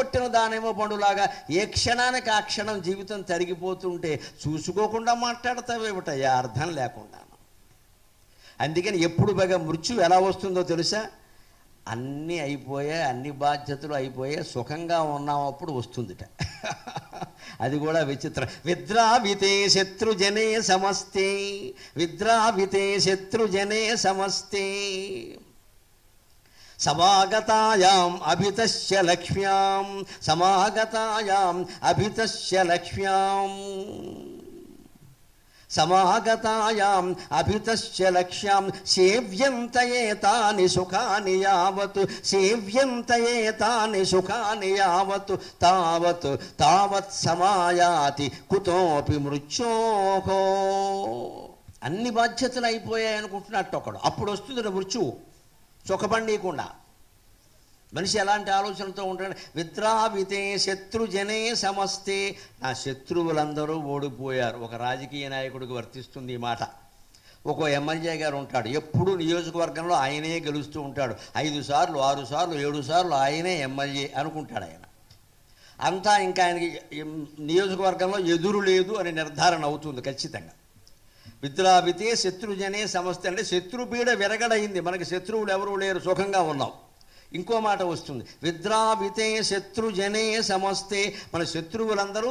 కొట్టిన దానేమో పండులాగా ఏ క్షణానికి ఆ క్షణం జీవితం తరిగిపోతుంటే చూసుకోకుండా మాట్లాడతావేమిటయ్యా అర్థం లేకుండా. అందుకని ఎప్పుడు బాగా మృత్యు ఎలా వస్తుందో తెలుసా? అన్నీ అయిపోయాయి, అన్ని బాధ్యతలు అయిపోయాయి, సుఖంగా ఉన్నామప్పుడు వస్తుందిట. అది కూడా విచిత్రం. విద్రావితే శత్రుజనే సమస్తే, విద్రావితే శత్రుజనే సమస్తే, సమాగతాయాం అభితస్య లక్ష్మ్యాం, సమాగతాయాం అభితస్య లక్ష్మ్యాం, సమాగతాయాం అభితస్య లక్ష్యాం, సేవ్యంతయేతాని సుఖాని యావత్, సేవ్యంతయేతాని సుఖాని యావత్, తావత్ తావత్ సమాయాతి కుతోపి మృత్యోహో. అన్ని బాధ్యతలు అయిపోయాయి అనుకుంటున్నట్టు ఒకడు, అప్పుడు వస్తుంది మృత్యువు సుఖపడనీయకుండా. మనిషి ఎలాంటి ఆలోచనతో ఉంటాడు? విద్రావితే శత్రుజనే సమస్తే, నా శత్రువులందరూ ఓడిపోయారు. ఒక రాజకీయ నాయకుడికి వర్తిస్తుంది ఈ మాట. ఒక ఎమ్మెల్యే గారు ఉంటాడు, ఎప్పుడు నియోజకవర్గంలో ఆయనే గెలుస్తూ ఉంటాడు. 5 సార్లు 6 సార్లు 7 సార్లు ఆయనే ఎమ్మెల్యే అనుకుంటాడు. ఆయన అంతా ఇంకా ఆయనకి నియోజకవర్గంలో ఎదురు లేదు అని నిర్ధారణ అవుతుంది ఖచ్చితంగా. విద్రావితే శత్రుజనే సమస్తే అంటే శత్రుపీడ విరగడైంది, మనకి శత్రువులు ఎవరూ లేరు, సుఖంగా ఉన్నాం. ఇంకో మాట వస్తుంది, విద్రావితే శత్రుజనే సమస్తే, మన శత్రువులందరూ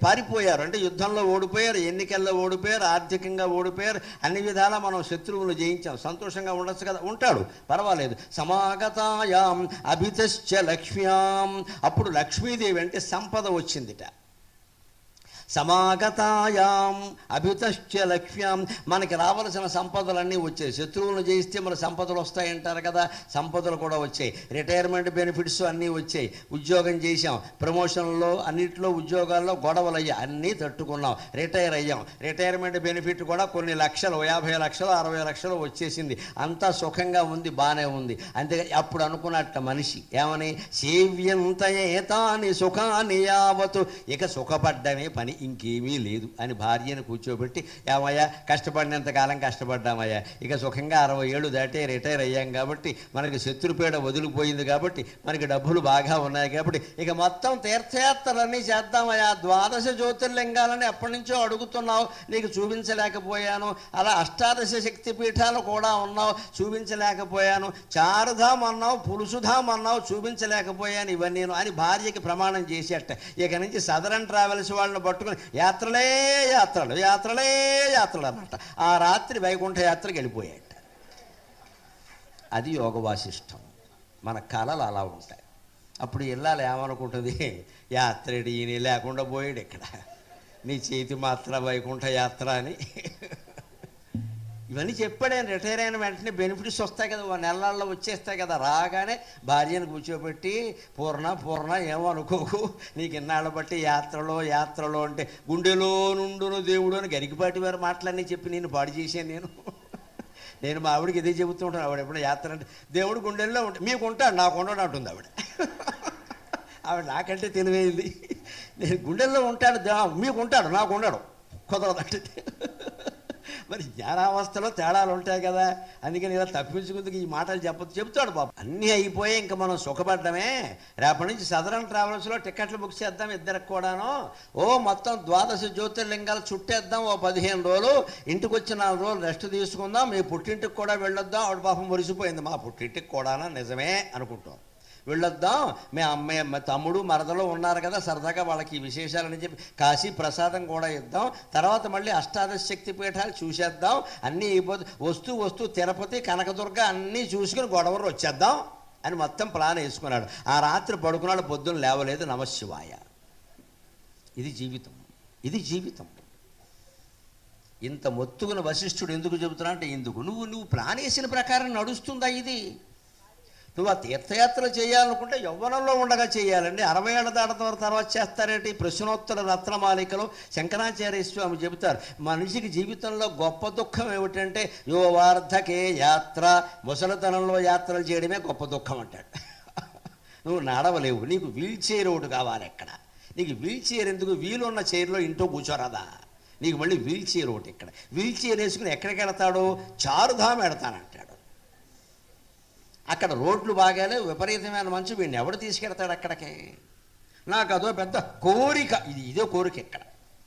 పారిపోయారు. అంటే యుద్ధంలో ఓడిపోయారు, ఎన్నికల్లో ఓడిపోయారు, ఆర్థికంగా ఓడిపోయారు, అన్ని విధాలా మనం శత్రువులు జయించాం. సంతోషంగా ఉండొచ్చు కదా, ఉంటాడు, పర్వాలేదు. సమాగతాయాం అభితశ్చ లక్ష్మ్యాం, అప్పుడు లక్ష్మీదేవి అంటే సంపద వచ్చిందిట. సమాగతాయాం అభితశ్చ లక్ష్మ్యాం, మనకి రావలసిన సంపదలన్నీ వచ్చాయి. శత్రువులను జయిస్తే మన సంపదలు వస్తాయంటారు కదా, సంపదలు కూడా వచ్చాయి. రిటైర్మెంట్ బెనిఫిట్స్ అన్నీ వచ్చాయి. ఉద్యోగం చేశాం, ప్రమోషన్లో అన్నింటిలో ఉద్యోగాల్లో గొడవలు అయ్యాయి, అన్నీ తట్టుకున్నాం, రిటైర్ అయ్యాం. రిటైర్మెంట్ బెనిఫిట్ కూడా కొన్ని లక్షలు, 50 లక్షలు 60 లక్షలు వచ్చేసింది. అంతా సుఖంగా ఉంది, బాగానే ఉంది. అంతే అప్పుడు అనుకున్నట్ట మనిషి ఏమని, సేవ్యంతయేతాని సుఖాని యావత్, ఇక సుఖపడ్డమే పని, ఇంకేమీ లేదు అని భార్యను కూర్చోబెట్టి, ఏమయ్యా కష్టపడినంతకాలం కష్టపడ్డామయ్యా, ఇక సుఖంగా 60 ఏళ్ళు దాటే రిటైర్ అయ్యాం కాబట్టి, మనకి శత్రుపేడ వదిలిపోయింది కాబట్టి, మనకి డబ్బులు బాగా ఉన్నాయి కాబట్టి, ఇక మొత్తం తీర్థయాత్రలన్నీ చేద్దామయ్యా. 12 జ్యోతిర్లింగాలని ఎప్పటి నుంచో అడుగుతున్నావు, నీకు చూపించలేకపోయాను. అలా 18 శక్తిపీఠాలు కూడా ఉన్నావు, చూపించలేకపోయాను. చారుధాం అన్నావు, పులుసుధాం అన్నావు, చూపించలేకపోయాను ఇవన్నీ అని భార్యకి ప్రమాణం చేసేట. ఇక నుంచి సదరన్ ట్రావెల్స్ వాళ్ళని పట్టుకుని యాత్రలే యాత్రలు యాత్రలే యాత్రలు అన్నమాట. ఆ రాత్రి వైకుంఠ యాత్రకి వెళ్ళిపోయాట. అది యోగ వాసిష్టం. మన కళలు అలా ఉంటాయి. అప్పుడు ఇల్లాలు ఏమనుకుంటుంది, యాత్రడి ఈయన లేకుండా పోయాడు ఇక్కడ, నీ చేతి మాత్ర వైకుంఠ యాత్ర అని. ఇవన్నీ చెప్పాడు ఆయన. రిటైర్ అయిన వెంటనే బెనిఫిట్స్ వస్తాయి కదా, 1 నెలల్లో వచ్చేస్తాయి కదా. రాగానే భార్యను కూర్చోబెట్టి, పూర్ణ ఏమో అనుకోకు, నీకు ఇన్నాళ్ళ బట్టి యాత్రలో అంటే గుండెలో నుండును దేవుడు అని గరికిపాటి వారు మాటలన్నీ చెప్పి నేను పాడు చేశాను. నేను మా ఆవిడకి ఇదే చెబుతూ ఉంటాను. ఆవిడ ఎప్పుడు యాత్ర అంటే, దేవుడు గుండెల్లో ఉంటే మీకు ఉంటాడు, నాకు ఉండడు అంటుంది ఆవిడ. ఆవిడ నాకంటే తెలివైంది. నేను గుండెల్లో ఉంటాడు, మీకు ఉంటాడు, నాకు ఉండడు, కుదరదంటే. మరి జ్ఞానావస్థలో తేడాలు ఉంటాయి కదా, అందుకని ఇలా తప్పించుకుందుకు ఈ మాటలు చెప్తాడు బాబు. అన్నీ అయిపోయి ఇంకా మనం సుఖపడ్డమే. రేపటి నుంచి సదరన్ ట్రావెల్స్లో టికెట్లు బుక్ చేద్దాం ఇద్దరికి కూడాను. మొత్తం 12 జ్యోతిర్లింగాలు చుట్టేద్దాం, 15 రోజులు, ఇంటికి వచ్చి 4 రోజులు రెస్ట్ తీసుకుందాం, మీ పుట్టింటికి కూడా వెళ్ళొద్దాం. ఆవిడ పాపం మురిసిపోయింది, మా పుట్టింటికి కూడానా, నిజమే అనుకుంటాం, వెళ్ళొద్దాం. మీ అమ్మాయి తమ్ముడు మరదలో ఉన్నారు కదా, సరదాగా వాళ్ళకి ఈ విశేషాలని చెప్పి కాశీ ప్రసాదం కూడా ఇద్దాం, తర్వాత మళ్ళీ 18 శక్తి పీఠాలు చూసేద్దాం, అన్నీ అయిపోతే వస్తూ తిరుపతి కనకదుర్గ అన్నీ చూసుకుని గొడవలు వచ్చేద్దాం అని మొత్తం ప్లాన్ వేసుకున్నాడు. ఆ రాత్రి పడుకున్నాడు, పొద్దున్న లేవలేదు, నమశివాయ. ఇది జీవితం. ఇంత మొత్తుకున్న వశిష్ఠుడు ఎందుకు చెబుతున్నా అంటే, ఇందుకు నువ్వు ప్లాన్ వేసిన ప్రకారం నడుస్తుందా ఇది? నువ్వు ఆ తీర్థయాత్ర చేయాలనుకుంటే యవ్వనంలో ఉండగా చేయాలండి. 60 ఏళ్ళ దాటిన తర్వాత చేస్తారేంటి? ప్రశ్నోత్తర రత్నమాలికలో శంకరాచార్య స్వామి చెబుతారు, మనిషికి జీవితంలో గొప్ప దుఃఖం ఏమిటంటే, యువవార్ధకే యాత్ర, ముసలితనంలో యాత్రలు చేయడమే గొప్ప దుఃఖం అంటాడు. నువ్వు నడవలేవు, నీకు వీల్ చైర్ ఒకటి కావాలి. ఎక్కడ నీకు వీల్ చైర్ ఎందుకు? వీలున్న చైర్లో ఇంట్లో కూర్చోరాదా? నీకు మళ్ళీ వీల్ చైర్ ఒకటి. ఇక్కడ వీల్ చైర్ వేసుకుని ఎక్కడికి వెళతాడు? చారుధాం వెడతానంటాడు. అక్కడ రోడ్లు బాగాలే, విపరీతమైన మంచు, వీడిని ఎవడు తీసుకెడతాడు అక్కడికి? నాకు అదో పెద్ద కోరిక, ఇదే కోరిక ఇక్కడ.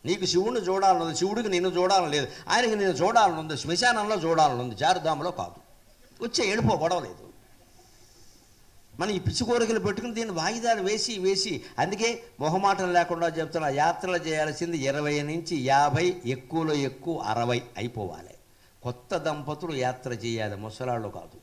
నీకు శివుడిని చూడాలనుంది, శివుడికి నిన్ను చూడాలని లేదు, ఆయనకి నేను చూడాలనుంది, శ్మశానంలో చూడాలనుంది, చారుధామలో కాదు. వచ్చే వెళ్ళిపో, గొడవలేదు. మనం ఈ పిచ్చి కోరికలు పెట్టుకుని దీన్ని వాయిదాలు వేసి అందుకే మొహమాటం లేకుండా చెప్తున్నా, యాత్రలు చేయాల్సింది 20 నుంచి 50, ఎక్కువలో ఎక్కువ 60 అయిపోవాలి. కొత్త దంపతులు యాత్ర చేయాలి, ముసలాళ్ళు కాదు.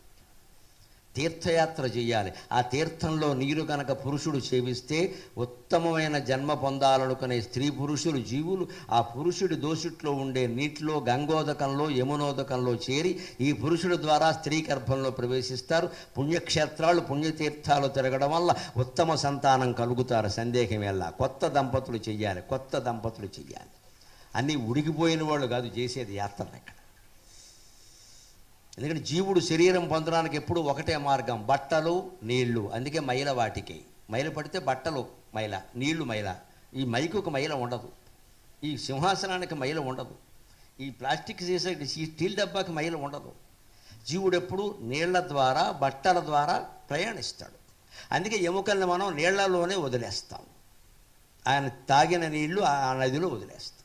తీర్థయాత్ర చేయాలి. ఆ తీర్థంలో నీరు కనుక పురుషుడు సేవిస్తే ఉత్తమమైన జన్మ పొందాలనుకునే స్త్రీ పురుషులు జీవులు ఆ పురుషుడి దోషుట్లో ఉండే నీటిలో, గంగోదకంలో, యమునోదకంలో చేరి ఈ పురుషుడి ద్వారా స్త్రీ గర్భంలో ప్రవేశిస్తారు. పుణ్యక్షేత్రాలు, పుణ్యతీర్థాలు తిరగడం వల్ల ఉత్తమ సంతానం కలుగుతారు. సందేహం ఎలా. కొత్త దంపతులు చెయ్యాలి, కొత్త దంపతులు చెయ్యాలి. అన్నీ ఉడికిపోయిన వాళ్ళు కాదు చేసేది యాత్రలు ఇక్కడ. ఎందుకంటే జీవుడు శరీరం పొందడానికి ఎప్పుడు ఒకటే మార్గం, బట్టలు, నీళ్లు. అందుకే మైల వాటికి మైల పడితే బట్టలు మైల, నీళ్లు మైల. ఈ మైకుకు మైల ఉండదు, ఈ సింహాసనానికి మైల ఉండదు, ఈ ప్లాస్టిక్ సీసా, ఈ స్టీల్ డబ్బాకి మైల ఉండదు. జీవుడు ఎప్పుడు నీళ్ల ద్వారా, బట్టల ద్వారా ప్రయాణిస్తాడు. అందుకే ఎముకల్ని మనం నీళ్లలోనే వదిలేస్తాం. ఆయన తాగిన నీళ్లు ఆ నదిలో వదిలేస్తాం.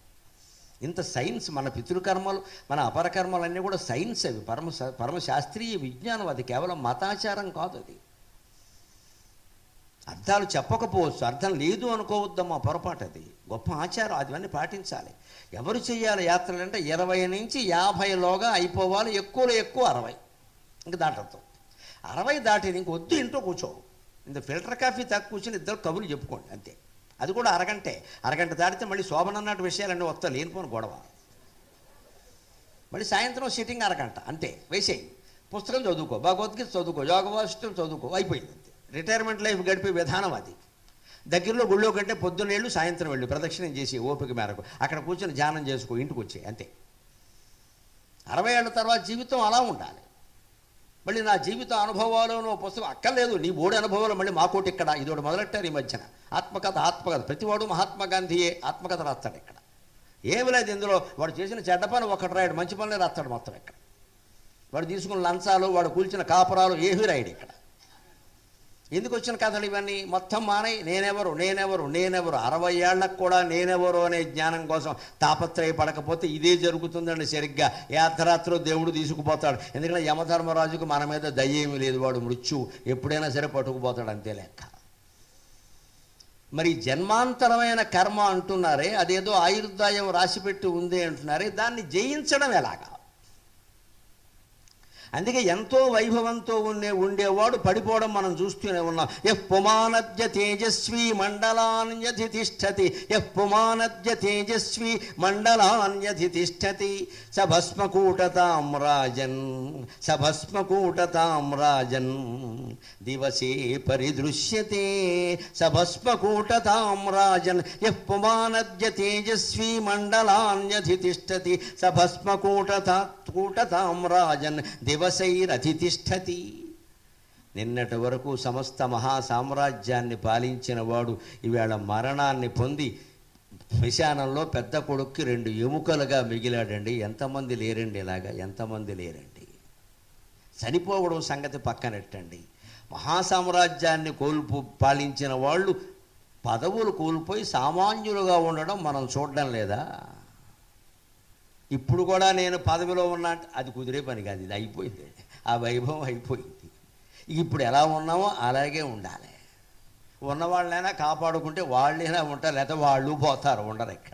ఇంత సైన్స్. మన పితృకర్మలు, మన అపరకర్మలన్నీ కూడా సైన్స్. అవి పరమశాస్త్రీయ విజ్ఞానం. అది కేవలం మతాచారం కాదు. అది అర్థాలు చెప్పకపోవచ్చు, అర్థం లేదు అనుకోవద్దమ్మా, పొరపాటు. అది గొప్ప ఆచారం, అదివన్నీ పాటించాలి. ఎవరు చేయాలి యాత్రలు అంటే 20 నుంచి 50లోగా అయిపోవాలి, ఎక్కువలో ఎక్కువ 60. ఇంకా దాటద్దు. 60 దాటి ఇంక వద్దు, ఇంట్లో కూర్చో. ఇంత ఫిల్టర్ కాఫీ తాగి కూర్చొని ఇద్దరు కబుర్లు చెప్పుకోండి అంతే. అది కూడా అరగంట దాటితే మళ్ళీ శోభనన్నట్టు విషయాలన్నీ వస్తా, లేనిపోని గొడవ. మళ్ళీ సాయంత్రం సిట్టింగ్ అరగంట అంతే, వేసేయి. పుస్తకం చదువుకో, భగవద్గీత చదువుకో, యోగ వాసిష్టం చదువుకో, అయిపోయింది అంతే. రిటైర్మెంట్ లైఫ్ గడిపే విధానం అది. దగ్గరలో గుళ్ళో కంటే పొద్దున్నేళ్ళు, సాయంత్రం వెళ్ళు, ప్రదక్షిణం చేసి ఓపిక మేరకు అక్కడ కూర్చొని ధ్యానం చేసుకో, ఇంటికి వచ్చే అంతే. 60 ఏళ్ళ తర్వాత జీవితం అలా ఉండాలి. మళ్ళీ నా జీవిత అనుభవాలను పుస్తకం అక్కర్లేదు, నీ బోడి అనుభవాలు మళ్ళీ మాకోటి ఇక్కడ. ఇదోటి మొదలెట్టారు ఈ మధ్యన, ఆత్మకథ. ప్రతివాడు మహాత్మా గాంధీయే ఆత్మకథ రాస్తాడు ఇక్కడ. ఏమి లేదు ఇందులో. వాడు చేసిన చెడ్డ పని ఒకటి రాయడు, మంచి పనులే రాస్తాడు మొత్తం ఇక్కడ. వాడు తీసుకున్న లంచాలు, వాడు కూల్చిన కాపురాలు ఏమీ రాయడు ఇక్కడ. ఎందుకు వచ్చిన కథలు ఇవన్నీ? మొత్తం మానే నేనెవరు 60 ఏళ్లకు కూడా నేనెవరు అనే జ్ఞానం కోసం తాపత్రయపడకపోతే ఇదే జరుగుతుందండి. సరిగ్గా యాత్రాత్రో దేవుడు తీసుకుపోతాడు. ఎందుకంటే యమధర్మరాజుకు మన మీద దయ్యేమీ లేదు, వాడు మృత్యు ఎప్పుడైనా సరే పట్టుకుపోతాడు, అంతే లెక్క. మరి జన్మాంతరమైన కర్మ అంటున్నారే, అదేదో ఆయుర్దాయం రాసిపెట్టి ఉంది అంటున్నారే, దాన్ని జయించడం ఎలాగా? అందుకే ఎంతో వైభవంతో ఉండేవాడు పడిపోవడం మనం చూస్తూనే ఉన్నాం. యః పుమానద్య తేజస్వీ మండలాన్యధితిష్ఠతి, యః పుమానద్య తేజస్వీ మండలాన్యధితిష్ఠతి, సభస్మకూటతాం రాజన్ దివసే పరిదృశ్యతే, సభస్మకూటతాం రాజన్ యః పుమానద్య తేజస్వీ మండలాన్యధితిష్ఠతి, సభస్మకూటతాం రాజన్ దివసైరధితిష్ఠతి. నిన్నటి వరకు సమస్త మహాసామ్రాజ్యాన్ని పాలించిన వాడు ఇవాళ మరణాన్ని పొంది శ్మశానంలో పెద్ద కొడుక్కి 2 ఎముకలుగా మిగిలాడండి. ఎంతమంది లేరండి ఇలాగా? ఎంతమంది లేరండి? చనిపోవడం సంగతి పక్కనెట్టండి. మహాసామ్రాజ్యాన్ని పాలించిన వాళ్ళు పదవులు కోల్పోయి సామాన్యులుగా ఉండడం మనం చూడడం లేదా? ఇప్పుడు కూడా నేను పదవిలో ఉన్నా అంటే అది కుదిరే పని కాదు. ఇది అయిపోయింది, ఆ వైభవం అయిపోయింది. ఇప్పుడు ఎలా ఉన్నామో అలాగే ఉండాలి. ఉన్నవాళ్ళైనా కాపాడుకుంటే వాళ్ళైనా ఉంటారు, లేకపోతే వాళ్ళు పోతారు, ఉండరు. ఇక్కడ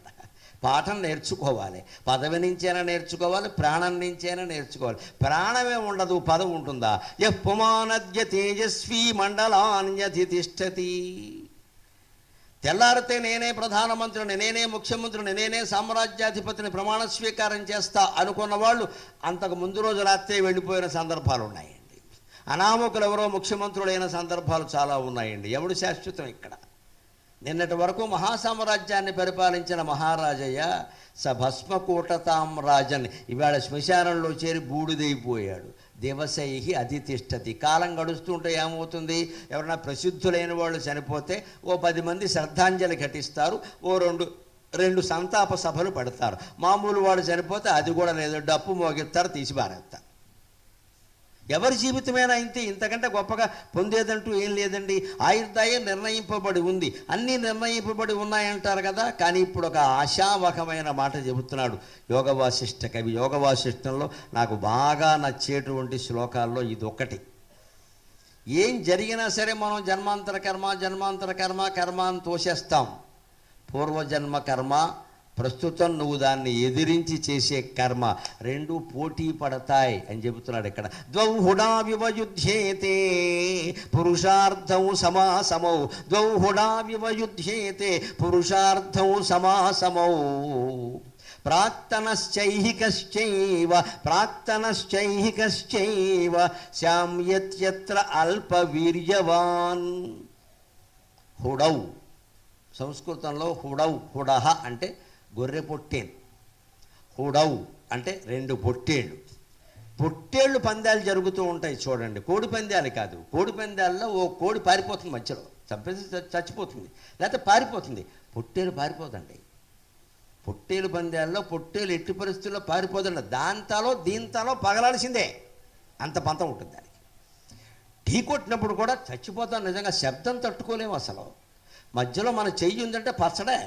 పాఠం నేర్చుకోవాలి. పదవి నుంచైనా నేర్చుకోవాలి, ప్రాణం నుంచైనా నేర్చుకోవాలి. ప్రాణమే ఉండదు, పదవి ఉంటుందా? యః పుమానద్య తేజస్వీ మండలాన్యధితిష్ఠతి. తెల్లారితే నేనే ప్రధానమంత్రిని, నేనే ముఖ్యమంత్రిని, నేనే సామ్రాజ్యాధిపతిని ప్రమాణ స్వీకారం చేస్తా అనుకున్న వాళ్ళు అంతకు ముందు రోజు రాత్రే వెళ్ళిపోయిన సందర్భాలు ఉన్నాయండి. అనామకులు ఎవరో ముఖ్యమంత్రులైన సందర్భాలు చాలా ఉన్నాయండి. ఎవడు శాశ్వతం ఇక్కడ? నిన్నటి వరకు మహాసామ్రాజ్యాన్ని పరిపాలించిన మహారాజయ్య సభస్మకూటతాం రాజన్ ఇవాళ శ్మశానంలో చేరి బూడిదైపోయాడు. దివసై అధితిష్ఠతి. కాలం గడుస్తుంటే ఏమవుతుంది? ఎవరైనా ప్రసిద్ధులైన వాళ్ళు చనిపోతే ఓ 10 మంది శ్రద్ధాంజలి ఘటిస్తారు, ఓ రెండు సంతాప సభలు పెడతారు. మామూలు వాడు చనిపోతే అది కూడా లేదు, డప్పు మోగిస్తారు, తీసి పారేస్తారు. ఎవరి జీవితమైనా ఇంతే, ఇంతకంటే గొప్పగా పొందేదంటూ ఏం లేదండి. ఆయుర్దాయం నిర్ణయింపబడి ఉంది, అన్నీ నిర్ణయింపబడి ఉన్నాయంటారు కదా. కానీ ఇప్పుడు ఒక ఆశావహమైన మాట చెబుతున్నాడు యోగ వాసిష్ఠ కవి. యోగ వాసిష్ఠంలో నాకు బాగా నచ్చేటువంటి శ్లోకాల్లో ఇది ఒకటి. ఏం జరిగినా సరే మనం జన్మాంతర కర్మ అని తోసేస్తాం. పూర్వజన్మ కర్మ, ప్రస్తుతం నువ్వు దాన్ని ఎదిరించి చేసే కర్మ, రెండు పోటీ పడతాయి అని చెబుతున్నాడు ఇక్కడ. ద్వౌ హుడా వివయుధ్యేతే పురుషార్థం సమాసమౌ, ద్వౌ హుడా వివయుధ్యేతే పురుషార్థం సమాసమౌ, ప్రాక్తనశ్చైహికశ్చైవ శామ్యత్యత్ర అల్పవీర్యవాన్. హుడౌ సంస్కృతంలో హుడహ అంటే గొర్రె పొట్టేలు, హుడౌ అంటే రెండు పొట్టేళ్ళు. పొట్టేళ్ళు పందాలు జరుగుతూ ఉంటాయి చూడండి, కోడి పందాలు కాదు. కోడి పందాల్లో ఓ కోడి పారిపోతుంది, మధ్యలో చంపేసి చచ్చిపోతుంది, లేకపోతే పారిపోతుంది. పొట్టేలు పారిపోదండి. పొట్టేలు పందాల్లో పొట్టేలు ఎట్టి పరిస్థితుల్లో పారిపోదండి. దీంతాలో పగలాల్సిందే, అంత పంతం ఉంటుంది దానికి. ఢీ కొట్టినప్పుడు కూడా చచ్చిపోతాం నిజంగా, శబ్దం తట్టుకోలేము అసలు. మధ్యలో మన చెయ్యి ఉందంటే పచ్చడే.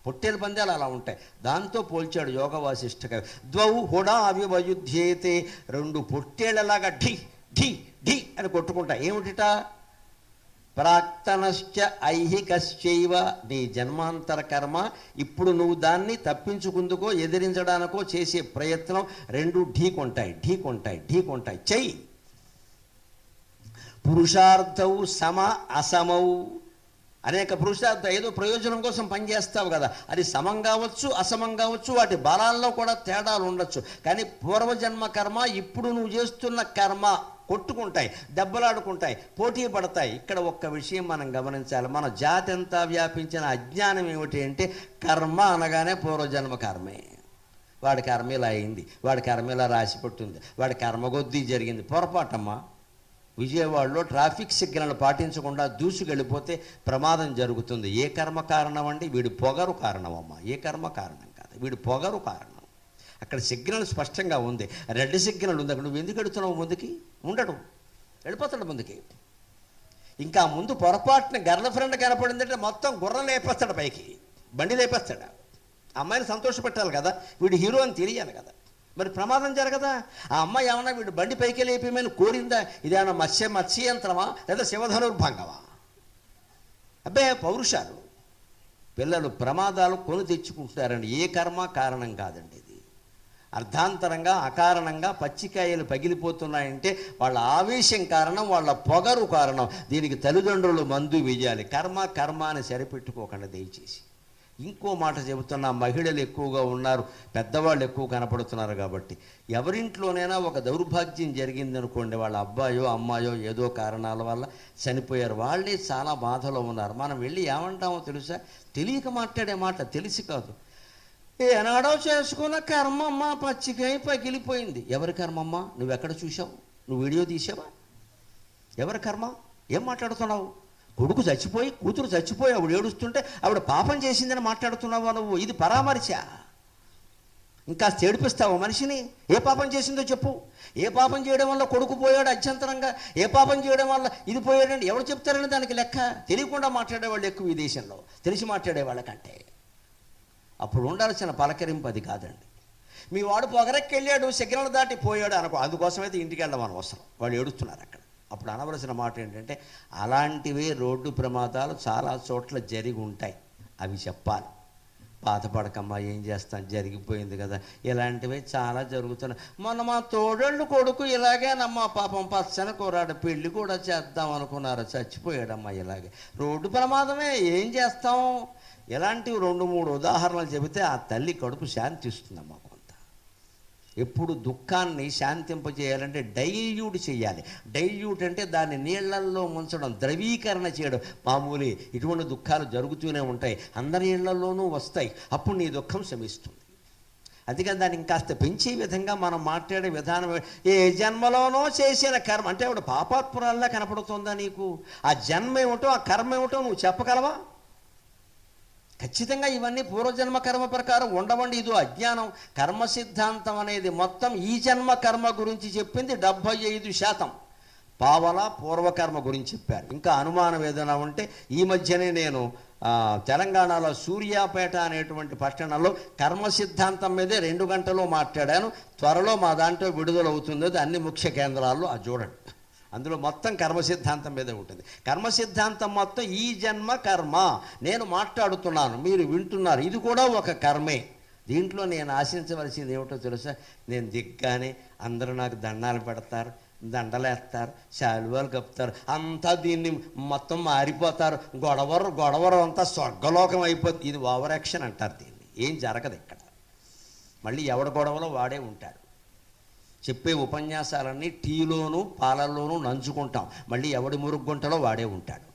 పొట్టేలు పందాలు అలా ఉంటాయి. దాంతో పోల్చాడు యోగ వాసిష్ఠ కవి. ద్వౌ హుడా వివయుధ్యేతే, రెండు పొట్టేళ్లలాగా ఢీ ఢీ ఢీ అని కొట్టుకుంటాయి. ఏమిటిట? ప్రాక్తనశ్చ ఐహికశ్చైవ, నీ జన్మాంతర కర్మ, ఇప్పుడు నువ్వు దాన్ని తప్పించుకుందుకో ఎదిరించడానికో చేసే ప్రయత్నం, రెండు ఢీకొంటాయి. చెయ్యి. పురుషార్థౌ సమ అసమౌ, అనేక పురుషార్థం, ఏదో ప్రయోజనం కోసం పనిచేస్తావు కదా, అది సమం కావచ్చు అసమం కావచ్చు, వాటి బలాల్లో కూడా తేడాలు ఉండొచ్చు. కానీ పూర్వజన్మ కర్మ, ఇప్పుడు నువ్వు చేస్తున్న కర్మ కొట్టుకుంటాయి, దెబ్బలాడుకుంటాయి, పోటీ పడతాయి. ఇక్కడ ఒక్క విషయం మనం గమనించాలి. మన జాతి అంతా వ్యాపించిన అజ్ఞానం ఏమిటి అంటే, కర్మ అనగానే పూర్వజన్మ కర్మే. వాడి కర్మ ఇలా అయింది, వాడి కర్మ ఇలా రాసిపెట్టింది, వాడి కర్మగొద్దీ జరిగింది. పొరపాటమ్మా. విజయవాడలో ట్రాఫిక్ సిగ్నల్ పాటించకుండా దూసుకెళ్ళిపోతే ప్రమాదం జరుగుతుంది. ఏ కర్మ కారణం అండి? వీడి పొగరు కారణమమ్మా. ఏ కర్మ కారణం కాదు, వీడి పొగరు కారణం. అక్కడ సిగ్నల్ స్పష్టంగా ఉంది, రెడ్ సిగ్నల్ ఉంది. అక్కడ నువ్వు ఎందుకు వెళుతున్నావు? ముందుకి ఉండడు, వెళ్ళిపోతాడు ముందుకి. ఇంకా ముందు పొరపాటున గర్ల్ ఫ్రెండ్ కనపడిందంటే మొత్తం గుర్రం లేపేస్తాడు, పైకి బండి లేపేస్తాడు. అమ్మాయిని సంతోషపెట్టాలి కదా, వీడు హీరో అని తెలియాలి కదా, మరి ప్రమాదం జరగదా? ఆ అమ్మాయి ఏమన్నా వీడు బండి పైకి లేపేమని కోరిందా? ఇదేమన్నా మత్స్యంత్రమా లేదా శివధనుర్భంగమా? అబ్బే, పౌరుషాలు. పిల్లలు ప్రమాదాలు కొని తెచ్చుకుంటున్నారండి. ఏ కర్మ కారణం కాదండి. ఇది అర్ధాంతరంగా అకారణంగా పచ్చికాయలు పగిలిపోతున్నాయంటే వాళ్ళ ఆవేశం కారణం, వాళ్ళ పొగరు కారణం. దీనికి తల్లిదండ్రులు మందు వేయాలి. కర్మ అని సరిపెట్టుకోకండి దయచేసి. ఇంకో మాట చెబుతున్నా, మహిళలు ఎక్కువగా ఉన్నారు, పెద్దవాళ్ళు ఎక్కువ కనపడుతున్నారు కాబట్టి, ఎవరింట్లోనైనా ఒక దౌర్భాగ్యం జరిగిందనుకోండి, వాళ్ళ అబ్బాయో అమ్మాయో ఏదో కారణాల వల్ల చనిపోయారు, వాళ్ళే చాలా బాధలో ఉన్నారు. మనం వెళ్ళి ఏమంటామో తెలుసా? తెలియక మాట్లాడే మాట, తెలిసి కాదు. ఏనాడో చేసుకున్న కర్మమ్మ, పచ్చికాయ పగిలిపోయింది. ఎవరి కర్మమ్మ? నువ్వెక్కడ చూసావు? నువ్వు వీడియో తీసావా? ఎవరి కర్మ? ఏం మాట్లాడుతున్నావు? కొడుకు చచ్చిపోయి, కూతురు చచ్చిపోయి, ఆవిడ ఏడుస్తుంటే ఆవిడ పాపం చేసిందని మాట్లాడుతున్నావా నువ్వు? ఇది పరామర్శ. ఇంకా ఏడిపిస్తావా మనిషిని? ఏ పాపం చేసిందో చెప్పు. ఏ పాపం చేయడం వల్ల కొడుకు పోయాడు అత్యంతరంగా, ఏ పాపం చేయడం వల్ల ఇది పోయాడండి, ఎవరు చెప్తారని దానికి లెక్క? తెలియకుండా మాట్లాడేవాళ్ళు ఎక్కువ ఈ దేశంలో, తెలిసి మాట్లాడే వాళ్ళకంటే. అప్పుడు ఉండాల్సిన పలకరింపు అది కాదండి. మీ వాడు పొగరెక్కి వెళ్ళాడు, సిగ్నల్ దాటి పోయాడు అనుకో, అందుకోసమైతే ఇంటికి వెళ్ళడం అవసరం, వాళ్ళు ఏడుస్తున్నారు అక్కడ. అప్పుడు అనవలసిన మాట ఏంటంటే, అలాంటివే రోడ్డు ప్రమాదాలు చాలా చోట్ల జరిగి ఉంటాయి, అవి చెప్పాలి. బాధపడకమ్మా, ఏం చేస్తాం, జరిగిపోయింది కదా. ఇలాంటివి చాలా జరుగుతున్నాయి. మొన్న మా తోడళ్ళు కొడుకు ఇలాగేనమ్మా, పాపం పచ్చని కూరాడు, పెళ్ళి కూడా చేద్దాం అనుకున్నారు, చచ్చిపోయాడమ్మా. ఇలాగే రోడ్డు ప్రమాదమే, ఏం చేస్తాం? ఇలాంటివి 2-3 ఉదాహరణలు చెబితే ఆ తల్లి కడుపు శాంతిస్తుందమ్మా. కొంత ఎప్పుడు దుఃఖాన్ని శాంతింపజేయాలంటే డైల్యూట్ చేయాలి. డైల్యూట్ అంటే దాన్ని నీళ్లల్లో ముంచడం, ద్రవీకరణ చేయడం. మామూలు ఇటువంటి దుఃఖాలు జరుగుతూనే ఉంటాయి, అందరి ఇళ్లలోనూ వస్తాయి. అప్పుడు నీ దుఃఖం శమిస్తుంది. అందుకని దాన్ని ఇంకాస్త పెంచే విధంగా మనం మాట్లాడే విధానం, ఏ జన్మలోనో చేసిన కర్మ అంటే ఆవిడ పాపాత్మురాల్లా కనపడుతుందా నీకు? ఆ జన్మ ఏమిటో, ఆ కర్మ ఏమిటో నువ్వు చెప్పగలవా? ఖచ్చితంగా ఇవన్నీ పూర్వజన్మ కర్మ ప్రకారం ఉండవండి. ఇది అజ్ఞానం. కర్మ సిద్ధాంతం అనేది మొత్తం ఈ జన్మ కర్మ గురించి చెప్పింది 75%. పావల పూర్వకర్మ గురించి చెప్పారు. ఇంకా అనుమానం ఏదైనా ఉంటే ఈ మధ్యనే నేను తెలంగాణలో సూర్యాపేట అనేటువంటి పట్టణంలో కర్మ సిద్ధాంతం మీదే 2 గంటలు మాట్లాడాను. త్వరలో మా దాంట్లో విడుదలవుతుంది. అది అన్ని ముఖ్య కేంద్రాల్లో అది చూడండి. అందులో మొత్తం కర్మ సిద్ధాంతం మీదే ఉంటుంది. కర్మ సిద్ధాంతం మొత్తం ఈ జన్మ కర్మ. నేను మాట్లాడుతున్నాను, మీరు వింటున్నారు. ఇది కూడా ఒక కర్మే. దీంట్లో నేను ఆశించవలసింది ఏమిటో తెలుసా? నేను దిగ్గానే అందరూ నాకు దండాలు పెడతారు, దండలేస్తారు, శాలువాలు కప్పుతారు, అంతా దీన్ని మొత్తం మారిపోతారు, గొడవరు అంతా స్వర్గలోకం అయిపోతుంది. ఇది ఓవర్ యాక్షన్ అంటారు. దీన్ని ఏం జరగదు ఇక్కడ. మళ్ళీ ఎవడ గొడవలో వాడే ఉంటాడు. చెప్పే ఉపన్యాసాలన్నీ టీలోనూ పాలల్లోనూ నంచుకుంటాం. మళ్ళీ ఎవడి మురుగుంటలో వాడే ఉంటాడు.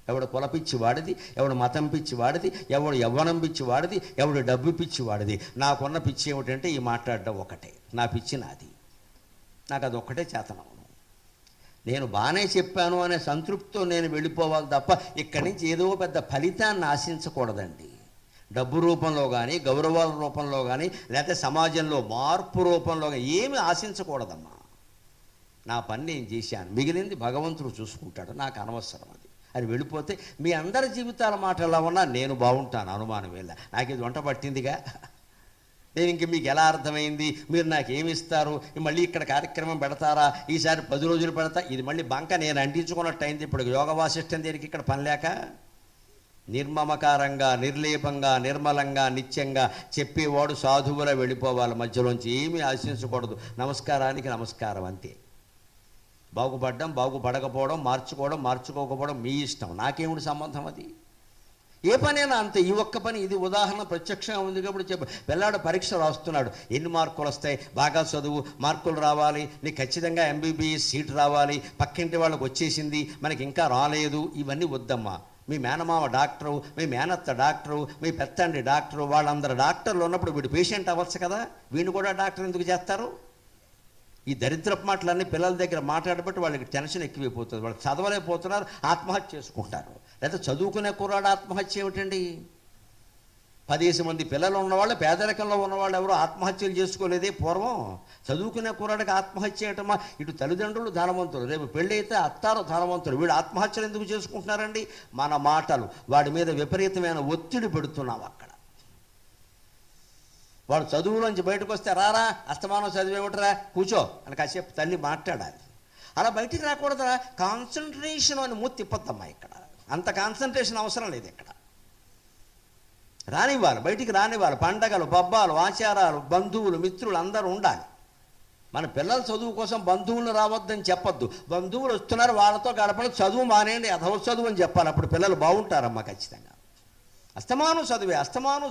ఎవడు కుల పిచ్చి వాడిది, ఎవడు మతం పిచ్చి వాడిది, ఎవడు యవ్వనం పిచ్చి వాడిది, ఎవడు డబ్బు పిచ్చి వాడిది. నాకున్న పిచ్చి ఏమిటంటే ఈ మాట్లాడడం ఒకటే. నా పిచ్చి నాది. నాకు అది ఒక్కటే చేతనవును. నేను బాగానే చెప్పాను అనే సంతృప్తితో నేను వెళ్ళిపోవాలి తప్ప ఇక్కడి నుంచి ఏదో పెద్ద ఫలితాన్ని ఆశించకూడదండి. డబ్బు రూపంలో కానీ, గౌరవాల రూపంలో కానీ, లేకపోతే సమాజంలో మార్పు రూపంలో కానీ ఏమీ ఆశించకూడదమ్మా. నా పని నేను చేశాను, మిగిలింది భగవంతుడు చూసుకుంటాడు, నాకు అనవసరం అది వెళ్ళిపోతే మీ అందరి జీవితాల మాట ఎలా ఉన్నా నేను బాగుంటాను, అనుమానం వెళ్ళ. నాకు ఇది వంట పట్టిందిగా. నేను ఇంక మీకు ఎలా అర్థమైంది? మీరు నాకు ఏమి ఇస్తారు? మళ్ళీ ఇక్కడ కార్యక్రమం పెడతారా? ఈసారి 10 రోజులు పెడతా. ఇది మళ్ళీ బంక నేను అంటించుకున్నట్టు అయింది. ఇప్పుడు యోగ వాసిష్టం దేనికి ఇక్కడ పని లేక? నిర్మమకారంగా, నిర్లేపంగా, నిర్మలంగా, నిత్యంగా చెప్పేవాడు సాధువులా వెళ్ళిపోవాలి. మధ్యలోంచి ఏమీ ఆశించకూడదు. నమస్కారానికి నమస్కారం అంతే. బాగుపడడం, బాగుపడకపోవడం, మార్చుకోవడం, మార్చుకోకపోవడం మీ ఇష్టం. నాకేమిటి సంబంధం? అది ఏ పనైనా అంతే. ఈ ఒక్క పని ఇది ఉదాహరణ ప్రత్యక్షంగా ఉంది కాబట్టి చెప్పు. పిల్లాడు పరీక్ష రాస్తున్నాడు, ఎన్ని మార్కులు వస్తాయి? బాగా చదువు, మార్కులు రావాలి, నీకు ఖచ్చితంగా MBBS సీట్ రావాలి, పక్కింటి వాళ్ళకి వచ్చేసింది, మనకి ఇంకా రాలేదు. ఇవన్నీ వద్దమ్మా. మీ మేనమామ డాక్టరు, మీ మేనత్త డాక్టరు, మీ పెత్తండి డాక్టరు, వాళ్ళందరూ డాక్టర్లు ఉన్నప్పుడు వీడు పేషెంట్ అవ్వచ్చు కదా. వీడిని కూడా డాక్టర్ ఎందుకు చేస్తారు? ఈ దరిద్రపు మాటలన్నీ పిల్లల దగ్గర మాట్లాడబట్టి వాళ్ళకి టెన్షన్ ఎక్కువైపోతుంది. వాళ్ళు చదవలేకపోతున్నారు, ఆత్మహత్య చేసుకుంటారు. లేదా చదువుకునే కుర్రాడు ఆత్మహత్య ఏమిటండి? 10 మంది పిల్లలు ఉన్నవాళ్ళు, పేదరికంలో ఉన్నవాళ్ళు ఎవరు ఆత్మహత్యలు చేసుకోలేదే పూర్వం. చదువుకునే కుర్రాడికి ఆత్మహత్య చేయటమా? ఇటు తల్లిదండ్రులు ధనవంతులు, రేపు పెళ్ళి అయితే అత్తారు ధనవంతులు. వీడు ఆత్మహత్యలు ఎందుకు చేసుకుంటున్నారండి? మన మాటలు వాడి మీద విపరీతమైన ఒత్తిడి పెడుతున్నాం. అక్కడ వాడు చదువులోంచి బయటకు వస్తే రారా, అస్తమానం చదివేమిటరా, కూర్చో అని కాసేపు తల్లి మాట్లాడాలి. అలా బయటికి రాకూడదురా. కాన్సన్ట్రేషన్ అని మూతి తిప్పద్దమ్మా. ఇక్కడ అంత కాన్సన్ట్రేషన్ అవసరం లేదు. ఇక్కడ రానివ్వాలి, బయటికి రానివ్వాలి. పండగలు, పబ్బాలు, ఆచారాలు, బంధువులు, మిత్రులు అందరూ ఉండాలి. మన పిల్లల చదువు కోసం బంధువులు రావద్దని చెప్పొద్దు. బంధువులు వస్తున్నారు, వాళ్ళతో గడపడం, చదువు మానేయండి, అధవ చదువు అని చెప్పాలి. అప్పుడు పిల్లలు బాగుంటారమ్మా ఖచ్చితంగా. అస్తమానం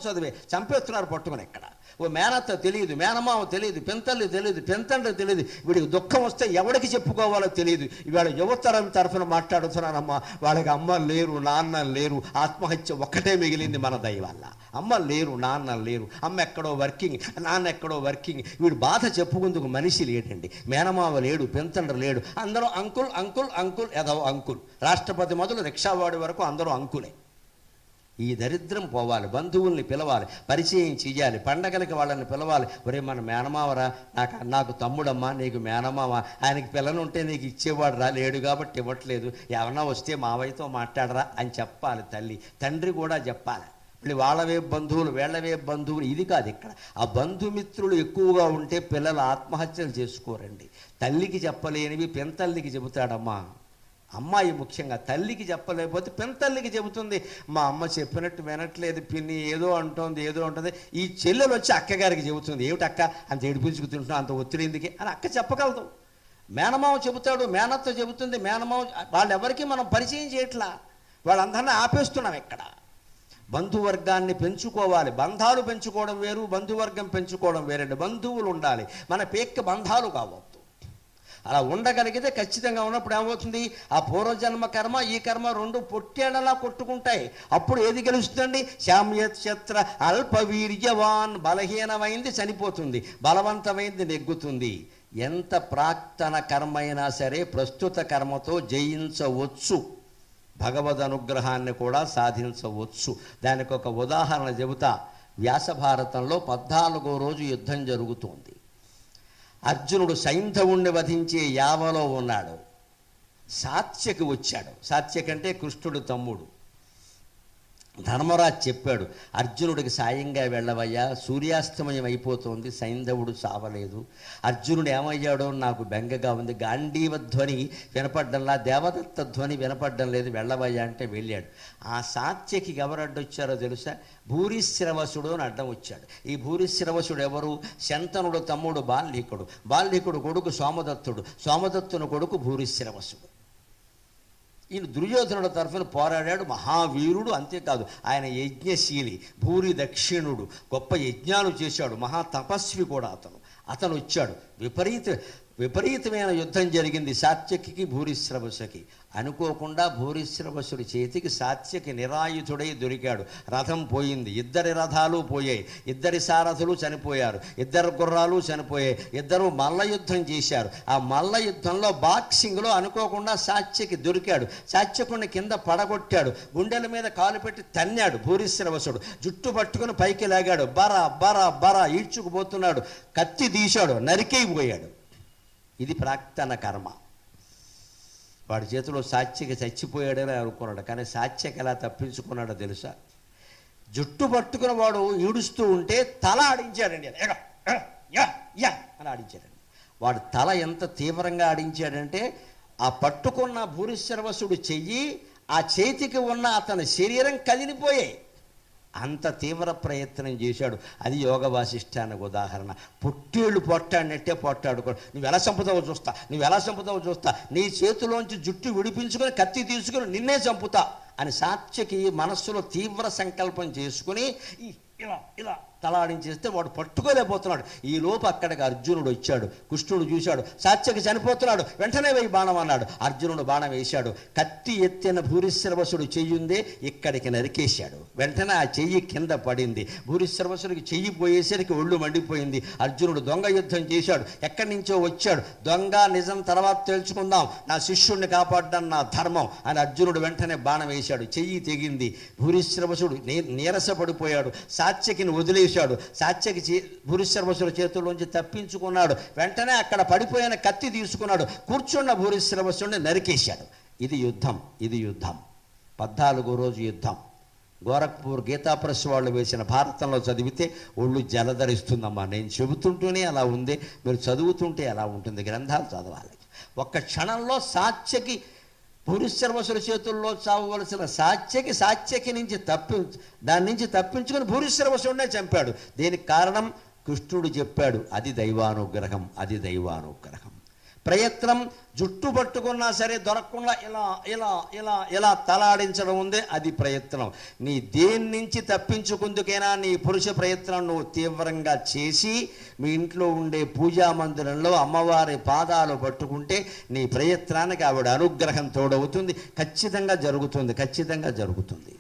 చదివే చంపేస్తున్నారు పట్టుకుని. ఇక్కడ ఓ మేనత్త తెలియదు, మేనమామ తెలియదు, పెంతల్లి తెలియదు, పెంతండ్రి తెలియదు. వీడికి దుఃఖం వస్తే ఎవరికి చెప్పుకోవాలో తెలియదు. ఇవాళ యువతరం తరఫున మాట్లాడుతున్నానమ్మా. వాళ్ళకి అమ్మ లేరు, నాన్న లేరు, ఆత్మహత్య ఒక్కటే మిగిలింది మన దయ వల్ల. అమ్మ లేరు, నాన్న లేరు, అమ్మ ఎక్కడో వర్కింగ్, నాన్న ఎక్కడో వర్కింగ్. వీడు బాధ చెప్పుకుందుకు మనిషి లేడండి. మేనమావ లేడు, పెంతండ్రి లేడు, అందరూ అంకుల్ అంకుల్ అంకుల్ ఎదవ అంకుల్. రాష్ట్రపతి మొదలు రిక్షావాడి వరకు అందరూ అంకులే. ఈ దరిద్రం పోవాలి. బంధువుల్ని పిలవాలి, పరిచయం చెయ్యాలి, పండగలకి వాళ్ళని పిలవాలి. ఒరే మన మేనమావరా, నాకు తమ్ముడమ్మా, నీకు మేనమావ, ఆయనకి పిల్లలు ఉంటే నీకు ఇచ్చేవాడు రా, లేడు కాబట్టి ఇవ్వట్లేదు, ఎవరన్నా వస్తే మావయ్యతో మాట్లాడరా అని చెప్పాలి తల్లి. తండ్రి కూడా చెప్పాలి. ఇప్పుడు వాళ్ళవే బంధువులు, వీళ్ళవే బంధువులు, ఇది కాదు ఇక్కడ. ఆ బంధుమిత్రులు ఎక్కువగా ఉంటే పిల్లలు ఆత్మహత్యలు చేసుకోరండి. తల్లికి చెప్పలేనివి పెంతల్లికి చెబుతాడమ్మా. అమ్మాయి ముఖ్యంగా తల్లికి చెప్పలేకపోతే పెంతల్లికి చెబుతుంది. మా అమ్మ చెప్పినట్టు వినట్లేదు పిన్ని, ఏదో అంటుంది. ఈ చెల్లెలు వచ్చి అక్కగారికి చెబుతుంది. ఏమిటి అక్క అంత ఏడిపించుకు తింటున్నావు, అంత ఒత్తిడి ఎందుకే అని అక్క చెప్పగలదు. మేనమావ చెబుతాడు, మేనత్త చెబుతుంది. మేనమావ వాళ్ళెవరికి మనం పరిచయం చేయట్లా, వాళ్ళందరినీ ఆపేస్తున్నాం. ఇక్కడ బంధువర్గాన్ని పెంచుకోవాలి. బంధాలు పెంచుకోవడం వేరు, బంధువర్గం పెంచుకోవడం వేరండి. బంధువులు ఉండాలి, మన పేక్క బంధాలు కావద్దు. అలా ఉండగలిగితే ఖచ్చితంగా ఉన్నప్పుడు ఏమవుతుంది? ఆ పూర్వజన్మ కర్మ, ఈ కర్మ రెండు పొట్టేళ్లలా కొట్టుకుంటాయి. అప్పుడు ఏది గెలుస్తుందండి? శామ్యక్షత్ర అల్పవీర్యవాన్. బలహీనమైంది చనిపోతుంది, బలవంతమైంది నెగ్గుతుంది. ఎంత ప్రాక్తన కర్మ అయినా సరే ప్రస్తుత కర్మతో జయించవచ్చు. భగవద్ అనుగ్రహాన్ని కూడా సాధించవచ్చు. దానికి ఒక ఉదాహరణ చెబుతా. వ్యాస భారతంలో 14వ రోజు యుద్ధం జరుగుతోంది. అర్జునుడు సైంధవుణ్ణి వధించే యావలో ఉన్నాడు. సాత్యకి వచ్చాడు. సాత్యకంటే కృష్ణుడు తమ్ముడు. ధర్మరాజు చెప్పాడు, అర్జునుడికి సాయంగా వెళ్ళవయ్యా, సూర్యాస్తమయం అయిపోతుంది, సైంధవుడు చావలేదు. అర్జునుడు ఏమయ్యాడో నాకు బెంగగా ఉంది. గాంధీవ ధ్వని వినపడ్డంలా, దేవదత్త ధ్వని వినపడ్డం లేదు, వెళ్ళవయ్యా అంటే వెళ్ళాడు. ఆ సాత్యకి ఎవరు అడ్డొచ్చారో తెలుసా? భూరిశ్రవసుడు అని అడ్డం వచ్చాడు. ఈ భూరిశ్రవసుడు ఎవరు? శంతనుడు తమ్ముడు బాల్లీకుడు. బాల్లీకుడు కొడుకు సోమదత్తుడు. సోమదత్తుని కొడుకు భూరిశ్రవసుడు. ఈయన దుర్యోధనుడు తరఫున పోరాడాడు. మహావీరుడు. అంతేకాదు ఆయన యజ్ఞశీలి, భూరి దక్షిణుడు, గొప్ప యజ్ఞాలు చేశాడు, మహా తపస్వి కూడా అతను వచ్చాడు. విపరీతమైన యుద్ధం జరిగింది సాత్యకి భూరిశ్రవసుకి. అనుకోకుండా భూరిశ్రవసుడి చేతికి సాత్యకి నిరాయుధుడై దొరికాడు. రథం పోయింది, 2 రథాలు పోయాయి, 2 సారథులు చనిపోయారు, 2 గుర్రాలు చనిపోయాయి. 2 మల్ల యుద్ధం చేశారు. ఆ మల్ల యుద్ధంలో బాక్సింగ్లో అనుకోకుండా సాత్యకి దొరికాడు. సాత్యకుని కింద పడగొట్టాడు, గుండెల మీద కాలు పెట్టి తన్నాడు. భూరిశ్రవసుడు జుట్టు పట్టుకుని పైకి లాగాడు. బరా ఈడ్చుకుపోతున్నాడు. కత్తి తీశాడు, నరికైపోయాడు. ఇది ప్రాక్తన కర్మ. వాడి చేతిలో సాత్యకి చచ్చిపోయాడని అనుకున్నాడు. కానీ సాత్యకి ఎలా తప్పించుకున్నాడో తెలుసా? జుట్టు పట్టుకున్న వాడు ఈడుస్తూ ఉంటే తల ఆడించాడండి. అని ఆడించాడండి. వాడు తల ఎంత తీవ్రంగా ఆడించాడంటే ఆ పట్టుకున్న భూరిశ్రవసుడు చెయ్యి, ఆ చేతికి ఉన్న అతని శరీరం కదిలిపోయాయి. అంత తీవ్ర ప్రయత్నం చేశాడు. అది యోగ వాసిష్టానికి ఉదాహరణ. పొట్టేళ్ళు పొట్టాడినట్టే పొట్టాడుకో. నువ్వు ఎలా చంపుతావో చూస్తా, నీ చేతిలోంచి జుట్టు విడిపించుకొని కత్తి తీసుకుని నిన్నే చంపుతా అని సాత్యకి మనస్సులో తీవ్ర సంకల్పం చేసుకుని ఇలా తలాడించేస్తే వాడు పట్టుకోలేకపోతున్నాడు. ఈ లోపు అక్కడికి అర్జునుడు వచ్చాడు. కృష్ణుడు చూశాడు, సాత్యకి చనిపోతున్నాడు, వెంటనే వేయి బాణం అన్నాడు. అర్జునుడు బాణం వేశాడు. కత్తి ఎత్తిన భూరిశ్రవసుడు చెయ్యుందే ఇక్కడికి నరికేశాడు. వెంటనే ఆ చెయ్యి కింద పడింది. భూరిశ్రవసుడికి చెయ్యి పోయేసరికి ఒళ్ళు మండిపోయింది. అర్జునుడు దొంగ యుద్ధం చేశాడు. ఎక్కడి నుంచో వచ్చాడు. దొంగ నిజం తర్వాత తెలుసుకుందాం, నా శిష్యుణ్ణి కాపాడడం నా ధర్మం అని అర్జునుడు వెంటనే బాణం వేశాడు. చెయ్యి తెగింది. భూరిశ్రవసుడు నీరసపడిపోయాడు. సాత్యకిని వదిలేశాడు. సాత్యకి భూరిశ్రవసుడి చేతుల్లోంచి తప్పించుకున్నాడు. వెంటనే అక్కడ పడిపోయిన కత్తి తీసుకున్నాడు. కూర్చున్న భూరిశ్రవసుడిని నరికేశాడు. ఇది యుద్ధం. 14వ రోజు యుద్ధం. గోరఖ్పూర్ గీతా ప్రెస్ వాళ్ళు వేసిన భారతంలో చదివితే ఒళ్ళు జలధరిస్తుందమ్మా. నేను చెబుతుంటూనే అలా ఉంది, మీరు చదువుతుంటే ఎలా ఉంటుంది. గ్రంథాలు చదవాలి. ఒక్క క్షణంలో సాత్యకి భూరిశ్రవసుడి చేతుల్లో చావవలసిన సాత్యకి నుంచి దాని నుంచి తప్పించుకొని భూరిశ్రవసుడినే చంపాడు. దీనికి కారణం కృష్ణుడు చెప్పాడు, అది దైవానుగ్రహం. ప్రయత్నం జుట్టు పట్టుకున్నా సరే దొరకకుండా ఇలా తలాడించడం ఉంది, అది ప్రయత్నం. నీ దేని నుంచి తప్పించుకుందుకైనా నీ పురుష ప్రయత్నం నువ్వు తీవ్రంగా చేసి మీ ఇంట్లో ఉండే పూజా మందిరంలో అమ్మవారి పాదాలు పట్టుకుంటే నీ ప్రయత్నానికి ఆవిడ అనుగ్రహం తోడవుతుంది. ఖచ్చితంగా జరుగుతుంది.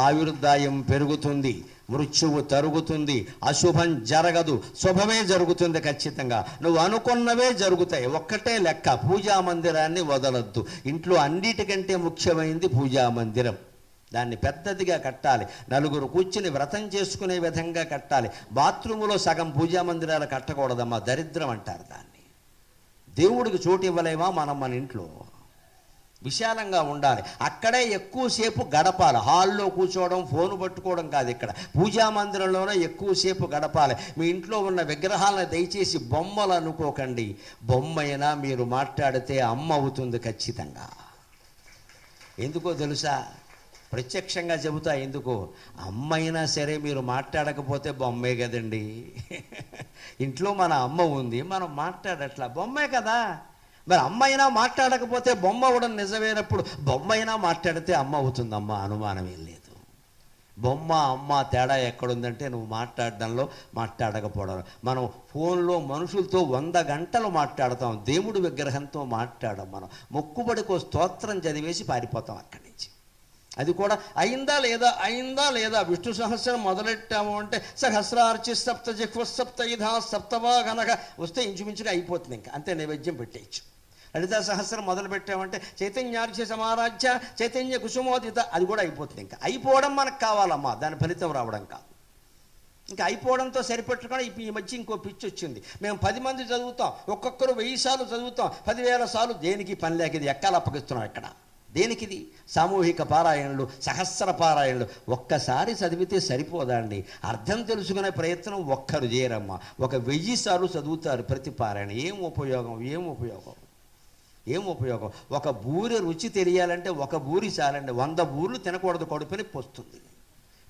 ఆయుర్దాయం పెరుగుతుంది, మృత్యువు తరుగుతుంది, అశుభం జరగదు, శుభమే జరుగుతుంది. ఖచ్చితంగా నువ్వు అనుకున్నవే జరుగుతాయి. ఒక్కటే లెక్క, పూజా మందిరాన్ని వదలొద్దు. ఇంట్లో అన్నిటికంటే ముఖ్యమైనది పూజా మందిరం. దాన్ని పెద్దదిగా కట్టాలి. 4 కూర్చుని వ్రతం చేసుకునే విధంగా కట్టాలి. బాత్రూములో సగం పూజా మందిరాలు కట్టకూడదమ్మా, దరిద్రం అంటారు దాన్ని. దేవుడికి చోటు ఇవ్వలేమా మనం మన ఇంట్లో? విశాలంగా ఉండాలి. అక్కడే ఎక్కువసేపు గడపాలి. హాల్లో కూర్చోవడం, ఫోను పట్టుకోవడం కాదు. ఇక్కడ పూజా మందిరంలోనే ఎక్కువసేపు గడపాలి. మీ ఇంట్లో ఉన్న విగ్రహాలను దయచేసి బొమ్మలు అనుకోకండి. బొమ్మైనా మీరు మాట్లాడితే అమ్మ అవుతుంది ఖచ్చితంగా. ఎందుకో తెలుసా? ప్రత్యక్షంగా చెబుతా ఎందుకో. అమ్మైనా సరే మీరు మాట్లాడకపోతే బొమ్మే కదండి. ఇంట్లో మన అమ్మ ఉంది, మనం మాట్లాడట్లా, బొమ్మే కదా. మరి అమ్మైనా మాట్లాడకపోతే బొమ్మ అవ్వడం నిజమైనప్పుడు బొమ్మైనా మాట్లాడితే అమ్మ అవుతుందమ్మా, అనుమానమే లేదు. బొమ్మ అమ్మ తేడా ఎక్కడుందంటే నువ్వు మాట్లాడడంలో, మాట్లాడకపోవడం. మనం ఫోన్లో మనుషులతో 100 గంటలు మాట్లాడతాం, దేవుడి విగ్రహంతో మాట్లాడం. మనం మొక్కుబడికో స్తోత్రం చదివేసి పారిపోతాం అక్కడి నుంచి. అది కూడా అయిందా లేదా విష్ణు సహస్రం మొదలెట్టాము అంటే సహస్రార్చి సప్త జిహ్వ సప్త ఇధా సప్తవా గనక వస్తే ఇంచుమించుగా అయిపోతుంది. ఇంకా అంతే, నైవేద్యం పెట్టేయచ్చు. లలితా సహస్రం మొదలు పెట్టామంటే చైతన్యార్ఘ్య సమారాధ్య చైతన్య కుసుమోదిత, అది కూడా అయిపోతుంది. ఇంకా అయిపోవడం మనకు కావాలమ్మా, దాని ఫలితం రావడం కాదు. ఇంకా అయిపోవడంతో సరిపెట్టుకొని ఈ మధ్య ఇంకో పిచ్చి వచ్చింది. మేము 10 మంది చదువుతాం, ఒక్కొక్కరు 1000 సార్లు చదువుతాం, 10,000 సార్లు. దేనికి పని లేక ఇది ఎక్కాలు అప్పగిస్తున్నాం ఇక్కడ. దేనికిది? సామూహిక పారాయణలు, సహస్ర పారాయణలు. ఒక్కసారి చదివితే సరిపోదా అండి? అర్థం తెలుసుకునే ప్రయత్నం ఒక్కరు చేయరమ్మా. 1000 సార్లు చదువుతారు ప్రతి పారాయణ. ఏం ఉపయోగం? ఏం ఉపయోగం? ఏం ఉపయోగం? ఒక బూరె రుచి తెలియాలంటే 1 బూరి చాలండి. 100 బూర్లు తినకూడదు, కడుపు నొప్పి వస్తుంది.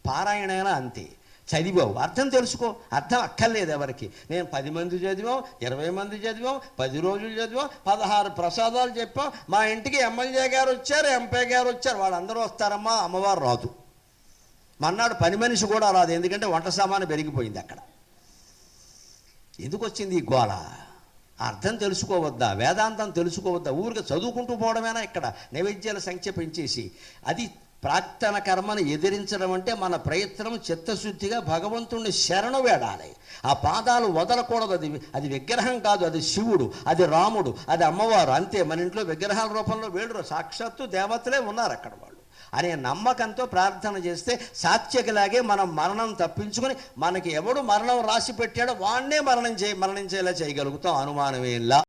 పారాయణైనా అంతే. చదివావు, అర్థం తెలుసుకో. అర్థం అక్కర్లేదు ఎవరికి. నేను 10 మంది చదివాం, 20 మంది చదివాం, 10 రోజులు చదివాం, 16 ప్రసాదాలు చెప్పాం. మా ఇంటికి ఎమ్మెల్యే గారు వచ్చారు, ఎంపీ గారు వచ్చారు, వాళ్ళందరూ వస్తారమ్మా, అమ్మవారు రాదు. మన్నాడు పని మనిషి కూడా రాదు, ఎందుకంటే వంట సామాను పెరిగిపోయింది అక్కడ. ఎందుకు వచ్చింది ఈ గోళ? అర్థం తెలుసుకోవద్దా? వేదాంతం తెలుసుకోవద్దా? ఊరికి చదువుకుంటూ పోవడమేనా ఇక్కడ? నైవేద్యాల సంఖ్య పెంచేసి. అది ప్రాక్తన కర్మను ఎదిరించడం అంటే మన ప్రయత్నం చిత్తశుద్ధిగా భగవంతుణ్ణి శరణు వేడాలి. ఆ పాదాలు వదలకూడదు. అది విగ్రహం కాదు, అది శివుడు, అది రాముడు, అది అమ్మవారు, అంతే. మన ఇంట్లో విగ్రహాల రూపంలో వేడురు, సాక్షాత్తు దేవతలే ఉన్నారు అక్కడ వాళ్ళు అనే నమ్మకంతో ప్రార్థన చేస్తే సాత్యకిలాగే మనం మరణం తప్పించుకొని, మనకి ఎవడు మరణం రాసి పెట్టాడో వాణ్ణే మరణించేలా చేయగలుగుతాం, అనుమానమేలా.